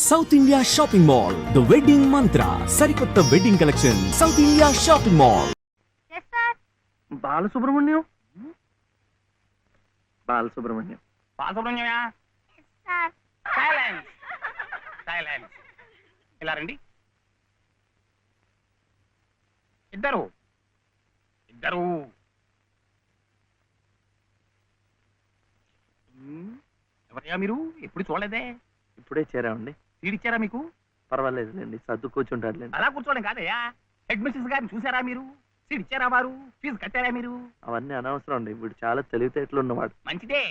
South India shopping mall the wedding mantra సరికొత్త wedding collection South India shopping mall. Balasubrahmanyam Balasubrahmanyam బాలసుబ్రహ్మణ్యమా? Silence silence. ఇలా రండి. ఇద్దరు ఇద్దరు. ఎవరయ్యా మీరు? ఎప్పుడు చూడలేదే. ఇప్పుడే చేరామండి. తీడిచ్చారా మీకు? పర్వాలేదులేండి, సర్దు కూర్చుంటారులేండి. అలా కూర్చోడం కాదయ్యా. హెడ్ మిస్సెస్ గారిని చూసారా మీరు? సీట్ ఇచ్చారా వారు? ఫీజు కట్టారా మీరు? అవన్నీ అనవసరం అండి, వీడు చాలా తెలివితేటలు ఉన్నవాడు. మంచిదే,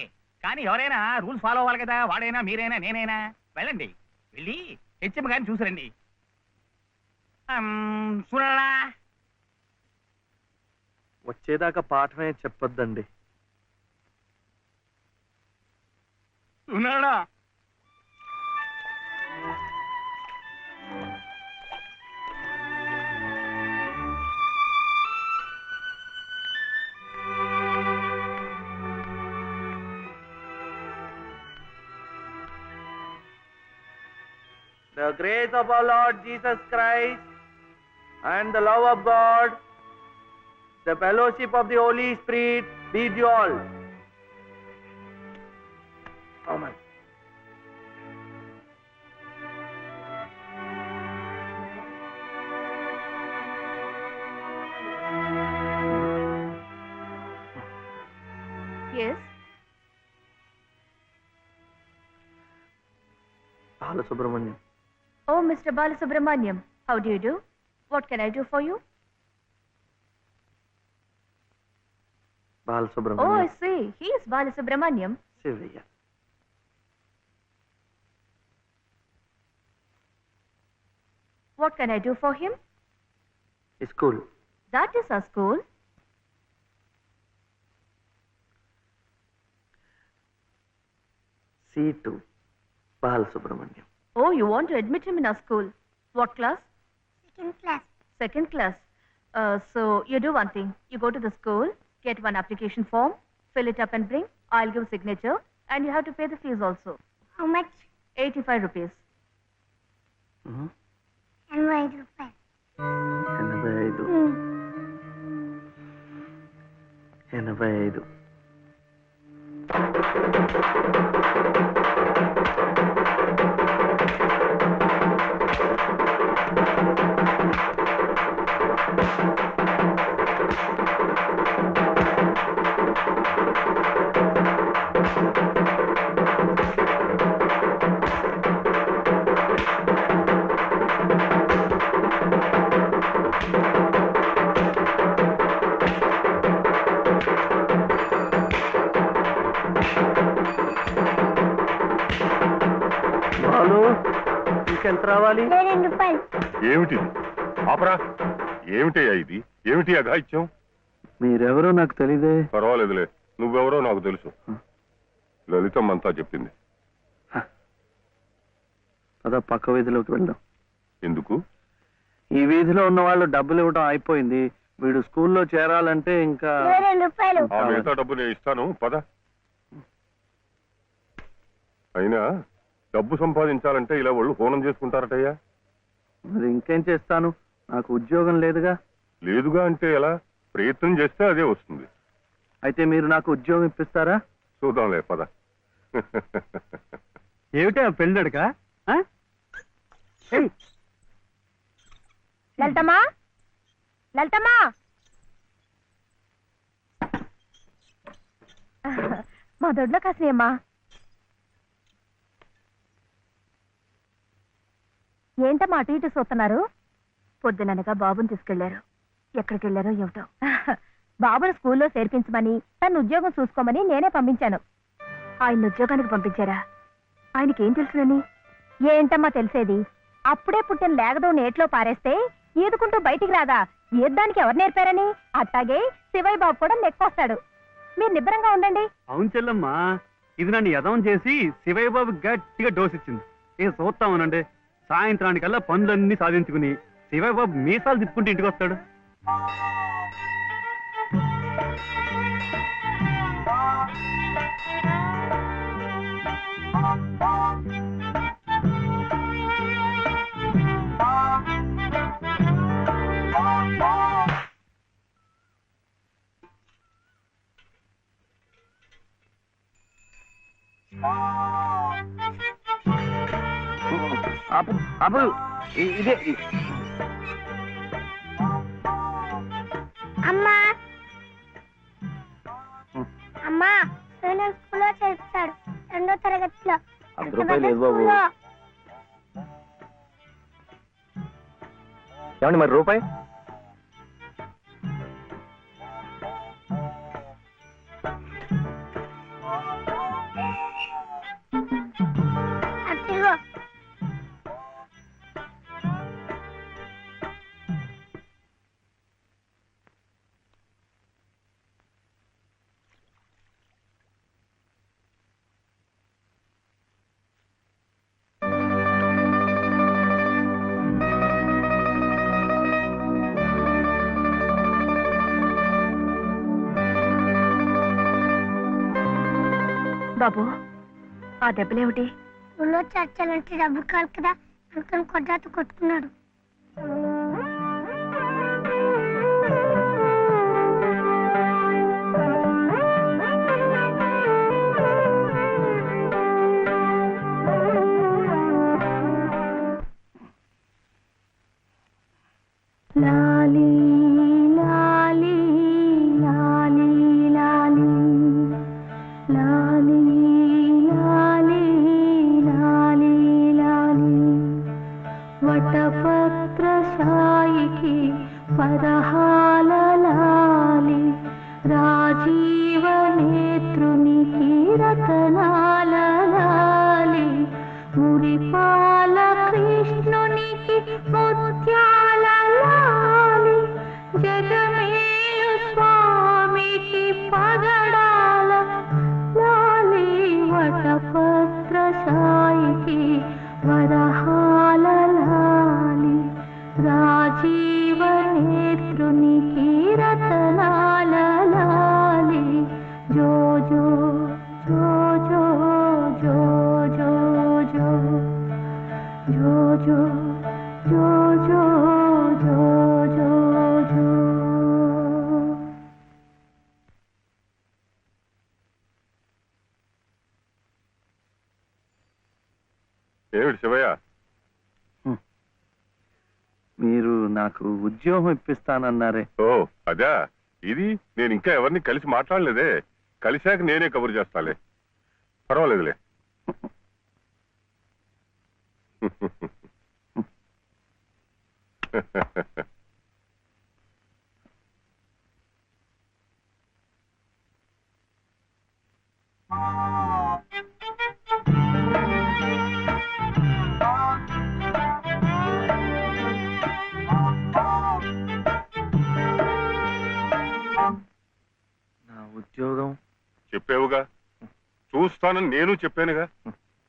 కానీ ఎవరైనా రూల్స్ ఫాలో అవ్వాలి కదా. వాడైనా మీరైనా నేనైనా. వెళ్ళండి, వెళ్ళి హెచ్ఎం గారిని చూసిరండి. చూడాలా? వచ్చేదాకా పాఠమే చెప్పొద్దండి. ఉన్నాడా? The grace of our Lord Jesus Christ and the love of God, the fellowship of the Holy Spirit be with you all. Amen. Yes. Balasubramaniam. Oh, Mr. Balasubramaniam, how do you do? What can I do for you? Balasubramaniam. Oh, I see. He is Balasubramaniam. Sivaya. What can I do for him? School. That is our school. C2. Balasubramaniam. Oh, you want to admit him in our school. What class? Second class. Second class. So you do one thing. You go to the school, get one application form, fill it up and bring. I'll give signature and you have to pay the fees also. How much? 85 rupees. And why rupees? 85. Balu, ఇంకెంత రావాలి? 2 రూపాయలు. ఏమిటిది? ఆపరా. ఏమిటయ్యా ఇది? ఏమిటి అఘాయిత్యం? మీరెవరో నాకు తెలీదే. పర్వాలేదులే, నువ్వెవరో నాకు తెలుసు. లలితమ్మంతా చెప్పింది. అదా పక్క వీధిలోకి వెళ్దాం. ఎందుకు? ఈ వీధిలో ఉన్న వాళ్ళు డబ్బులు ఇవ్వడం అయిపోయింది. వీడు స్కూల్లో చేరాలంటే ఇంకా 2 రూపాయలు. ఆ మిగతా డబ్బు నేను ఇస్తాను, పద. అయినా డబ్బు సంపాదించాలంటే ఇలా వాళ్ళు హోనం చేసుకుంటారటయ్యా. మరి ఇంకేం చేస్తాను, నాకు ఉద్యోగం లేదుగా. లేదుగా అంటే ఎలా? ప్రయత్నం చేస్తే అదే వస్తుంది. అయితే మీరు నాకు ఉద్యోగం ఇప్పిస్తారా? చూద్దాంలే, పద. ఏమిటా పెళ్ళడుక? లలితమ్మా, లలితమ్మా. మా దొడ్లో కాసినమ్మా. ఏంటమ్మా అటు ఇటు చూస్తున్నారు? పొద్దుననగా బాబుని తీసుకెళ్లారు. ఎక్కడికి వెళ్ళారో ఏమిటో. బాబుని స్కూల్లో చేర్పించమని, తన ఉద్యోగం చూసుకోమని నేనే పంపించాను. ఆయన ఉద్యోగానికి పంపించారా? ఆయనకేం తెలుసునని? ఏంటమ్మా తెలిసేది? అప్పుడే పుట్టిన లేగదో నేట్లో పారేస్తే ఈదుకుంటూ బయటికి రాదా? ఈద్దానికి ఎవరు నేర్పారని? అట్టాగే శివయ్య బాబు కూడా నెక్కొస్తాడు. మీరు నిబ్బరంగా ఉండండి. అవును చెల్లమ్మా, ఇది నన్ను యదవం చేసి శివయ్య బాబు గట్టిగా డోసిచ్చింది. ఏ చూస్తామనండి, సాయంత్రానికల్లా పనులన్నీ సాధించుకుని శివయ్య బాబు మీసాలు తిప్పుకుంటూ ఇంటికి వస్తాడు. ఆపు ఆపు ఇదే అమ్మా అమ్మా నేను స్కూల్లో చేస్తాడు 2వ తరగతిలో. ₹1 లేదు బాబు. ఏమండి మరి రూపాయి? అదిగో బాబు ఆ దెబ్బలేమిటి? స్కూల్లో చర్చలంటే డబ్బు కాదు కదా అందుకని కొట్టాతో కొట్టుకున్నాడు. లాలీ లాలీ లాలీ లాలీ లాలీ లాలీ లాలీ లాలీ వటపత్ర సాయికి పదహాల లాలి రాజీవ నేత్రునికి రతనాల లాలి మురిపాల కృష్ణునికి ముత్యాల లాలి జగమేలు స్వామికి పగడాల లాలి వటపత్ర సాయికి వరహాల లాలి రాజీవ నేత్రునికి రతనాల లాలి జో జో జో జో జో జో జో జో జో జో జో జో జో జో. ఏమిటి శివయ్య? మీరు నాకు ఉద్యోగం ఇప్పిస్తానన్నారే. ఓ అదా, ఇది నేను ఇంకా ఎవరిని కలిసి మాట్లాడలేదే. కలిశాక నేనే కబురు చేస్తాలే, పర్వాలేదులే. నా ఉద్యోగం చెప్పేవుగా, చూస్తానని నేను చెప్పానుగా.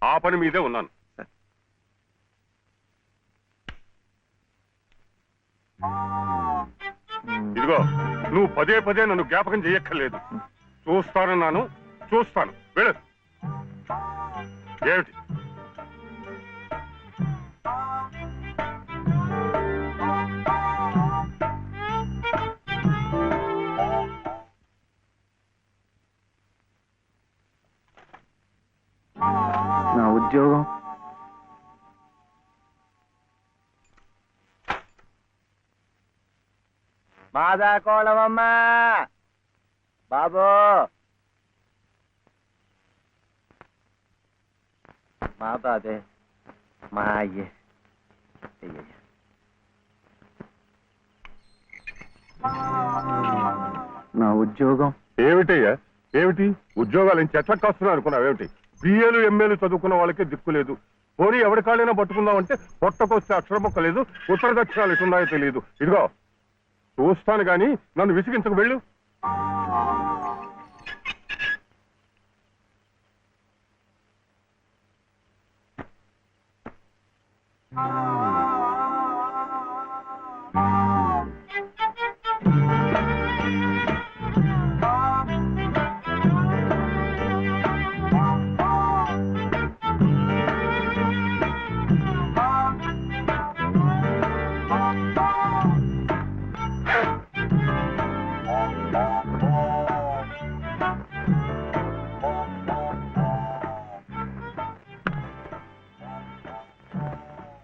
ఆ పని మీదే ఉన్నాను. ఇదిగో, నువ్వు పదే పదే నన్ను జ్ఞాపకం చేయక్కర్లేదు. చూస్తానన్నాను, చూస్తాను. వెళ్ళు. ఏమిటి? నా ఉద్యోగం మాదా కోళమమ్మా బాబు, మా బాబే, మా అయ్యే. నా ఉద్యోగం ఏమిటయ్యా? ఏమిటి ఉద్యోగాలు చెట్లకు కాస్తున్నా అనుకున్నావేమిటి? బిఏలు ఎంఏలు చదువుకున్న వాళ్ళకే దిక్కు లేదు. పోనీ ఎవరి కాళ్ళైనా పట్టుకుందామంటే పొట్టకొస్తే అక్షరం మొక్క లేదు, ఉత్తర దక్షిణాలు ఎటున్నాయో తెలియదు. ఇదిగో చూస్తాను గాని నన్ను విసిగించకు. వెళ్ళు.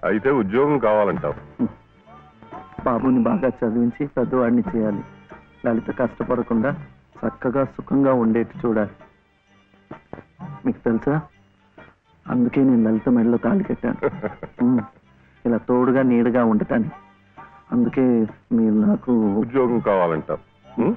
అయితే ఉద్యోగం కావాలంటావు. బాబుని బాగా చదివించి పెద్దవాడిని చేయాలి. లలిత కష్టపడకుండా చక్కగా సుఖంగా ఉండేట్టు చూడాలి. మీకు తెలుసా, అందుకే నేను లలిత మెడలో తాళి కట్టాను. ఇలా తోడుగా నీడగా ఉండటాన్ని. అందుకే మీరు నాకు ఉద్యోగం కావాలంటావు. ఉం?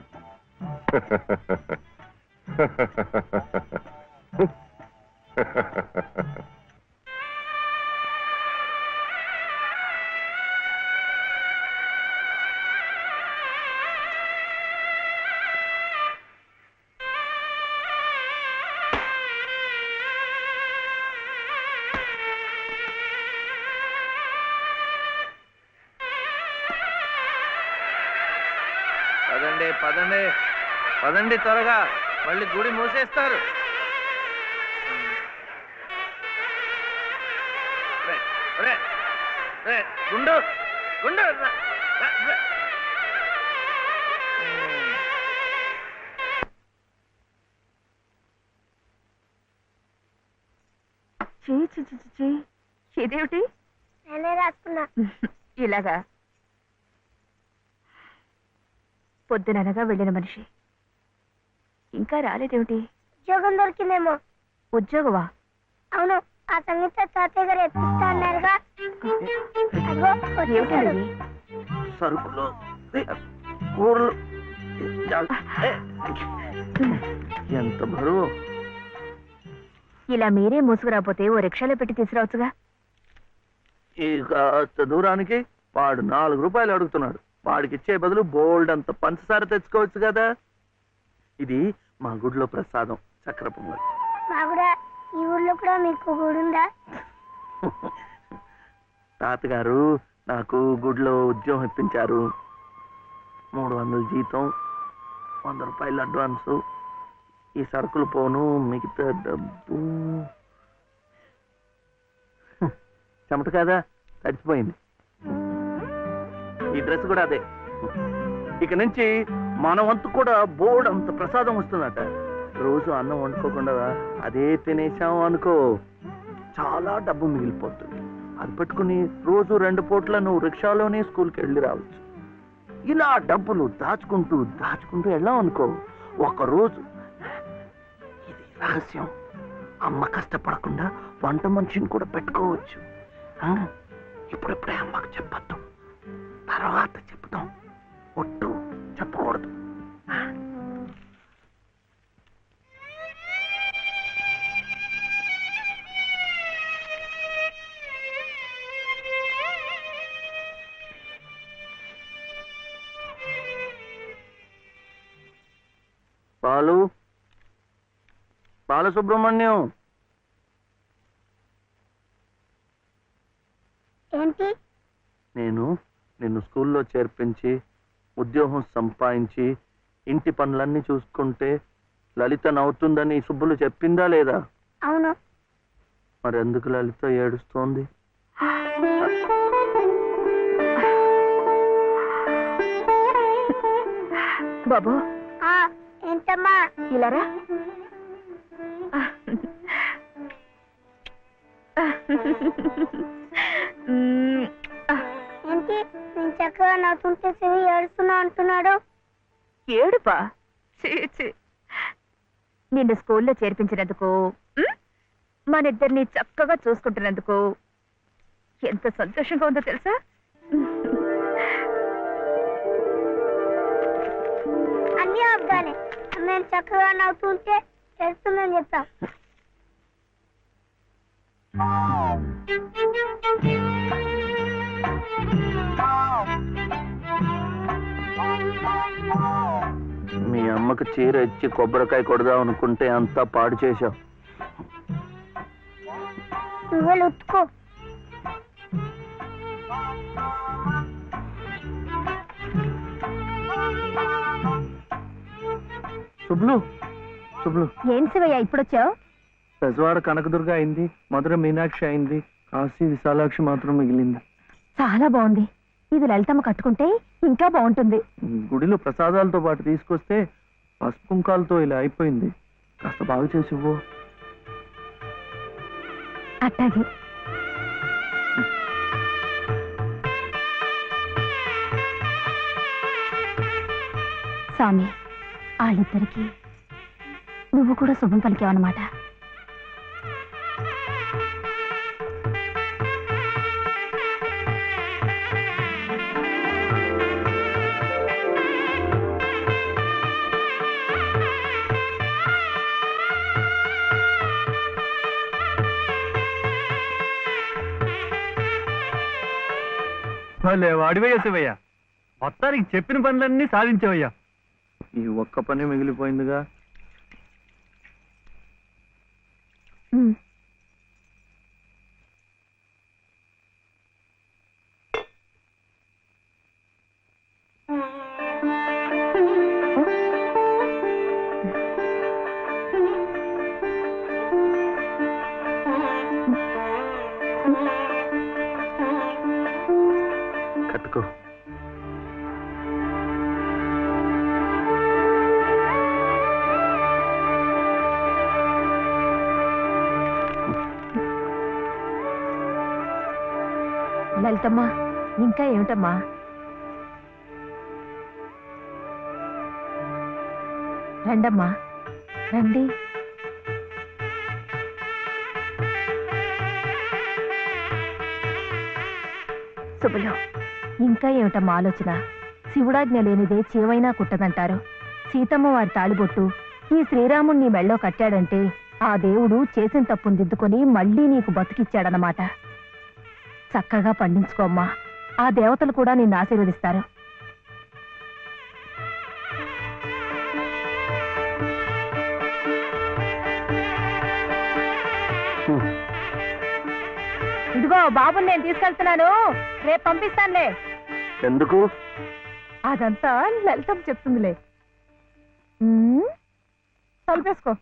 పదండి పదండి పదండి త్వరగా, మళ్ళీ గుడి మూసేస్తారు. గుండు గుండు రా, రా, రా. ఇదేమిటి? నేనే రాసుకున్నా. ఇలాగా పొద్దుననగా వెళ్ళిన మనిషి ఇంకా రాలేదేమిటి? ఉద్యోగం దొరికిందేమో. ఉద్యోగమా? అవును, ఆ సంగీత తాతయ్య గారు ఎత్తిస్తా అన్నారుగా. అదిగో వచ్చేసాడు. ఏమిటండి? సరుకులు కూరలు ఎంత బరువు. ఇలా మీరే మూసుకురాపోతే ఓ రిక్షాలో పెట్టి తీసుకురావచ్చుగా. ఈ కాస్త దూరానికి వాడు 4 రూపాయలు అడుగుతున్నాడు. వాడికి ఇచ్చే బదులు బోల్డ్ అంత పంచదార తెచ్చుకోవచ్చు కదా. ఇది మా గుడిలో ప్రసాదం, చక్కెర పొంగల్. మా కూడా ఈ ఊర్లో కూడా మీకు గుడి ఉందా? తాతగారు నాకు గుడిలో ఉద్యోగం ఇప్పించారు. 300 జీతం, 100 రూపాయలు అడ్వాన్సు. ఈ సరుకులు పోను, మిగతా డబ్బు చెమట కదా, తడిచిపోయింది. ఈ డ్రెస్ కూడా అదే. ఇక నుంచి మన వంతు కూడా బోర్డు అంత ప్రసాదం వస్తుందట. రోజు అన్నం వండుకోకుండా అదే తినేసాం అనుకో, చాలా డబ్బు మిగిలిపోతుంది. అది పెట్టుకుని రోజు 2 పూట్ల నువ్వు రిక్షాలోనే స్కూల్కి వెళ్ళి రావచ్చు. ఇలా డబ్బులు దాచుకుంటూ దాచుకుంటూ వెళ్ళాం అనుకో, ఒకరోజు, ఇది రహస్యం, అమ్మ కష్టపడకుండా వంట మనిషిని కూడా పెట్టుకోవచ్చు. ఇప్పుడిప్పుడే అమ్మకు చెప్పద్దు, తర్వాత చెప్తాం. ఒట్టు చెప్పకూడదు. బాలసుబ్రహ్మణ్యం, ఏంటి? నేను నిన్ను స్కూల్లో చేర్పించి ఉద్యోగం సంపాదించి ఇంటి పనులన్నీ చూసుకుంటే లలిత నవ్వుతుందని సుబ్బులు చెప్పిందా లేదా? అవును. మరి ఎందుకు లలిత ఏడుస్తోంది? బాబు, ఏంటమ్మా? ఇలారా. ఏంటి నేను చక్కగా నవ్వుతుంటే శివి ఏడుస్తున్నా అంటున్నాడు? ఏడుపా? నిన్ను స్కూల్లో చేర్పించినందుకు, మనిద్దరిని చక్కగా చూసుకుంటున్నందుకు ఎంత సంతోషంగా ఉందో తెలుసా? అన్నీ అబ్బాలే. మేము చక్కగా నవ్వుతుంటే ఏడుస్తుందని చెప్తాం. మీ అమ్మకు చీర ఇచ్చి కొబ్బరికాయ కొడదాం అనుకుంటే అంతా పాడు చేశావు. నువ్వే ఉత్తుకో. శుభ్లు, శుభ్లు, ఏం శివయ్య ఇప్పుడొచ్చావు? పెజవాడ కనకదుర్గ అయింది, మధుర మీనాక్షి అయింది, కాశీ విశాలాక్షి మాత్రం మిగిలింది. చాలా బాగుంది. ఇది లలితమ్మ కట్టుకుంటే ఇంకా బాగుంటుంది. గుడిలో ప్రసాదాలతో పాటు తీసుకొస్తే పసుపు కుంకాలతో ఇలా అయిపోయింది. కాస్త బాగు చేసి ఇవ్వు. అట్టాగే. స్వామి వాళ్ళిద్దరికి నువ్వు కూడా శుభం పలికావన్నమాట. భలే వాడివయ్యా శివయ్య, మొత్తానికి చెప్పిన పనులన్నీ సాధించావయ్యా. ఈ ఒక్క పని మిగిలిపోయిందిగా. ఉమ్. కట్టుకో. లలితమ్మా, ఇంకా ఏమిటమ్మా? రండమ్మా, రండి. శుభలో ఇంకా ఏమిటమ్మా ఆలోచన? శివుడాజ్ఞ లేనిదే చేవైనా కుట్టదంటారు. సీతమ్మ వారి తాళిబొట్టు ఈ శ్రీరాముణ్ణి మెళ్ళో కట్టాడంటే ఆ దేవుడు చేసిన తప్పును దిద్దుకొని మళ్ళీ నీకు బతికిచ్చాడనమాట. చక్కగా పండించుకోమ్మా, ఆ దేవతలు కూడా నిన్ను ఆశీర్వదిస్తారు. ఇదిగో బాబుని నేను తీసుకెళ్తున్నాను, రేపు పంపిస్తానులే. ఎందుకు? అదంతా లలితం చెప్తుందిలే. తలుపేసుకో.